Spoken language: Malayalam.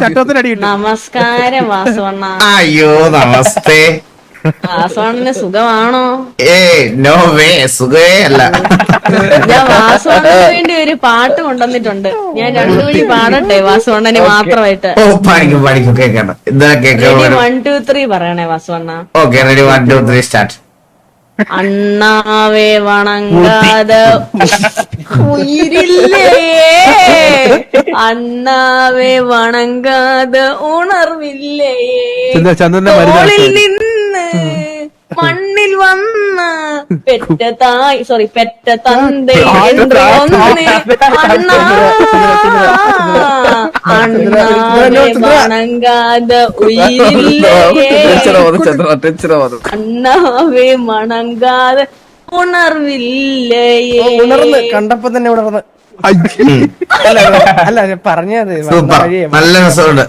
ചട്ടത്തിനടി കിട്ടും. നമസ്കാരം വാസവണ്ണ. അയ്യോ നമസ്തേ. വാസവണ്ണന് സുഖമാണോ? നോ വേ, സുഖേ അല്ല. ഞാൻ വാസവണ്ണന് വേണ്ടി ഒരു പാട്ട് കൊണ്ടുവന്നിട്ടുണ്ട്. ഞാൻ രണ്ടുപേരും പാടട്ടെ വാസവണ്ണന് മാത്രമായിട്ട്. ഓ പാടിക്കും പാടിക്കും, കേക്കണം. എന്താ കേൾക്കാം? 1 2 3 പറയണേ വാസവണ്ണ. Okay, ready, 1 2 3 start. അണ്ണാവേ വണങ്ങാതെ ഉയിരില്ലേ, അണ്ണാവേ വണങ്ങാതെ ഉണർവില്ലേ, ചന്ദ്രന്റെ തോളിൽ നിന്ന് മണ്ണിൽ വന്ന പെറ്റ തായ് പെറ്റ തന്തേ എന്ന് ഒന്ന് അണ്ണാ, അണ്ണാവേ വണങ്ങാതെ ഉയിരില്ലേ, അണ്ണാവേ മണങ്കാതെ ഉണർവില്ലേ. ഉണർന്ന് കണ്ടപ്പോ തന്നെ ഉണർന്ന്. അല്ല പറഞ്ഞത് സൂപ്പർ, നല്ല രസമുണ്ട്.